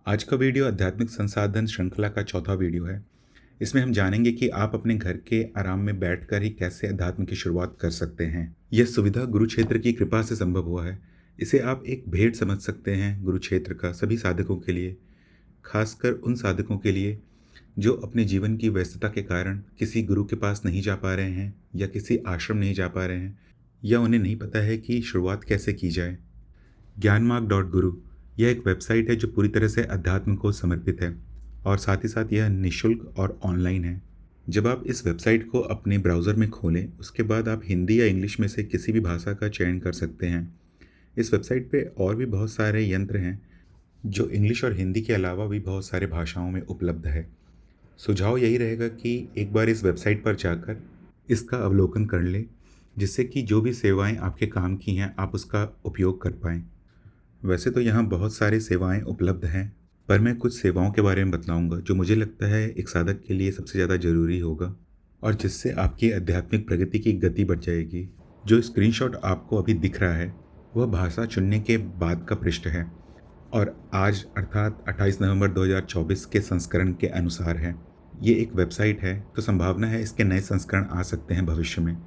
आज का वीडियो आध्यात्मिक संसाधन श्रृंखला का चौथा वीडियो है। इसमें हम जानेंगे कि आप अपने घर के आराम में बैठकर ही कैसे अध्यात्म की शुरुआत कर सकते हैं। यह सुविधा गुरु क्षेत्र की कृपा से संभव हुआ है। इसे आप एक भेंट समझ सकते हैं गुरु क्षेत्र का सभी साधकों के लिए, खासकर उन साधकों के लिए जो अपने जीवन की व्यस्तता के कारण किसी गुरु के पास नहीं जा पा रहे हैं या किसी आश्रम नहीं जा पा रहे हैं या उन्हें नहीं पता है कि शुरुआत कैसे की जाए। ज्ञानमार्ग.गुरु यह एक वेबसाइट है जो पूरी तरह से अध्यात्म को समर्पित है और साथ ही साथ यह निःशुल्क और ऑनलाइन है। जब आप इस वेबसाइट को अपने ब्राउज़र में खोलें, उसके बाद आप हिंदी या इंग्लिश में से किसी भी भाषा का चयन कर सकते हैं। इस वेबसाइट पे और भी बहुत सारे यंत्र हैं जो इंग्लिश और हिंदी के अलावा भी बहुत सारे भाषाओं में उपलब्ध है। सुझाव यही रहेगा कि एक बार इस वेबसाइट पर जाकर इसका अवलोकन कर लें, जिससे कि जो भी सेवाएं आपके काम की हैं आप उसका उपयोग कर पाएँ। वैसे तो यहाँ बहुत सारी सेवाएं उपलब्ध हैं, पर मैं कुछ सेवाओं के बारे में बताऊंगा जो मुझे लगता है एक साधक के लिए सबसे ज़्यादा ज़रूरी होगा और जिससे आपकी आध्यात्मिक प्रगति की गति बढ़ जाएगी। जो स्क्रीनशॉट आपको अभी दिख रहा है वह भाषा चुनने के बाद का पृष्ठ है और आज अर्थात 28 नवंबर 2024 के संस्करण के अनुसार है। ये एक वेबसाइट है तो संभावना है इसके नए संस्करण आ सकते हैं भविष्य में।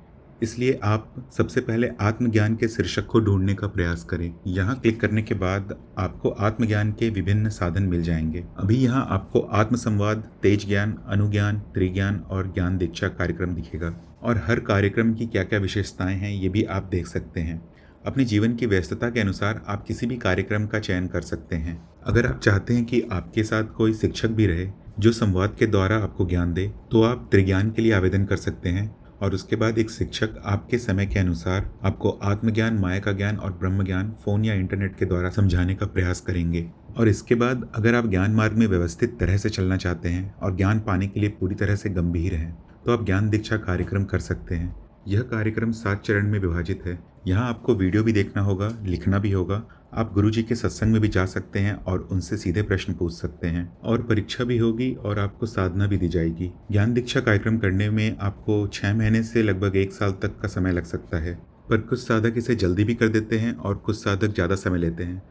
इसलिए आप सबसे पहले आत्मज्ञान के शीर्षक को ढूंढने का प्रयास करें। यहाँ क्लिक करने के बाद आपको आत्मज्ञान के विभिन्न साधन मिल जाएंगे। अभी यहाँ आपको आत्मसंवाद, तेज ज्ञान, अनुज्ञान, त्रिज्ञान और ज्ञान दीक्षा कार्यक्रम दिखेगा और हर कार्यक्रम की क्या क्या विशेषताएं हैं ये भी आप देख सकते हैं। अपने जीवन की व्यस्तता के अनुसार आप किसी भी कार्यक्रम का चयन कर सकते हैं। अगर आप चाहते हैं कि आपके साथ कोई शिक्षक भी रहे जो संवाद के द्वारा आपको ज्ञान दे, तो आप त्रिज्ञान के लिए आवेदन कर सकते हैं और उसके बाद एक शिक्षक आपके समय के अनुसार आपको आत्मज्ञान, माया का ज्ञान और ब्रह्म ज्ञान फ़ोन या इंटरनेट के द्वारा समझाने का प्रयास करेंगे। और इसके बाद अगर आप ज्ञान मार्ग में व्यवस्थित तरह से चलना चाहते हैं और ज्ञान पाने के लिए पूरी तरह से गंभीर हैं, तो आप ज्ञान दीक्षा कार्यक्रम कर सकते हैं। यह कार्यक्रम 7 चरण में विभाजित है। यहाँ आपको वीडियो भी देखना होगा, लिखना भी होगा। आप गुरुजी के सत्संग में भी जा सकते हैं और उनसे सीधे प्रश्न पूछ सकते हैं और परीक्षा भी होगी और आपको साधना भी दी जाएगी। ज्ञान दीक्षा कार्यक्रम करने में आपको 6 महीने से लगभग 1 साल तक का समय लग सकता है, पर कुछ साधक इसे जल्दी भी कर देते हैं और कुछ साधक ज़्यादा समय लेते हैं,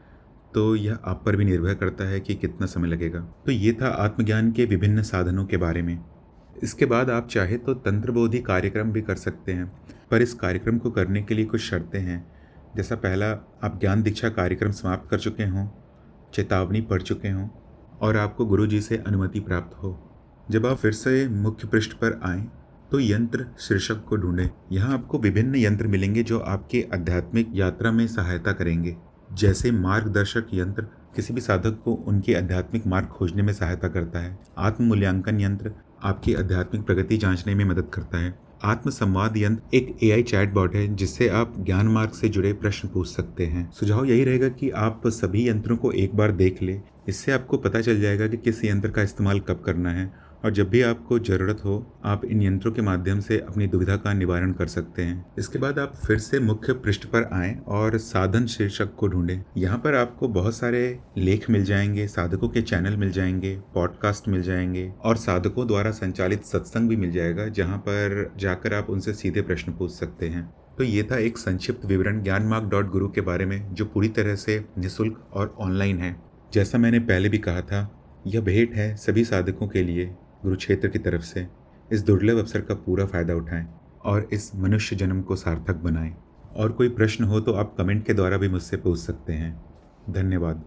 तो यह आप पर भी निर्भर करता है कि कितना समय लगेगा। तो ये था आत्मज्ञान के विभिन्न साधनों के बारे में। इसके बाद आप चाहे तो तंत्रबोधि कार्यक्रम भी कर सकते हैं, पर इस कार्यक्रम को करने के लिए कुछ शर्तें हैं। जैसा पहला, आप ज्ञान दीक्षा कार्यक्रम समाप्त कर चुके हों, चेतावनी पढ़ चुके हों और आपको गुरुजी से अनुमति प्राप्त हो। जब आप फिर से मुख्य पृष्ठ पर आएँ तो यंत्र शीर्षक को ढूंढें। यहाँ आपको विभिन्न यंत्र मिलेंगे जो आपके आध्यात्मिक यात्रा में सहायता करेंगे। जैसे मार्गदर्शक यंत्र किसी भी साधक को उनके आध्यात्मिक मार्ग खोजने में सहायता करता है। आत्म मूल्यांकन यंत्र आपकी आध्यात्मिक प्रगति जांचने में मदद करता है। आत्म संवाद यंत्र एक AI चैटबॉट है जिससे आप ज्ञान मार्ग से जुड़े प्रश्न पूछ सकते हैं। सुझाव यही रहेगा कि आप सभी यंत्रों को एक बार देख लें। इससे आपको पता चल जाएगा कि किस यंत्र का इस्तेमाल कब करना है और जब भी आपको ज़रूरत हो आप इन यंत्रों के माध्यम से अपनी दुविधा का निवारण कर सकते हैं। इसके बाद आप फिर से मुख्य पृष्ठ पर आएँ और साधन शीर्षक को ढूंढें। यहाँ पर आपको बहुत सारे लेख मिल जाएंगे, साधकों के चैनल मिल जाएंगे, पॉडकास्ट मिल जाएंगे और साधकों द्वारा संचालित सत्संग भी मिल जाएगा, जहाँ पर जाकर आप उनसे सीधे प्रश्न पूछ सकते हैं। तो ये था एक संक्षिप्त विवरण ज्ञानमार्ग.गुरु के बारे में, जो पूरी तरह से निःशुल्क और ऑनलाइन है। जैसा मैंने पहले भी कहा था, यह भेंट है सभी साधकों के लिए गुरु क्षेत्र की तरफ से। इस दुर्लभ अवसर का पूरा फ़ायदा उठाएं और इस मनुष्य जन्म को सार्थक बनाएं। और कोई प्रश्न हो तो आप कमेंट के द्वारा भी मुझसे पूछ सकते हैं। धन्यवाद।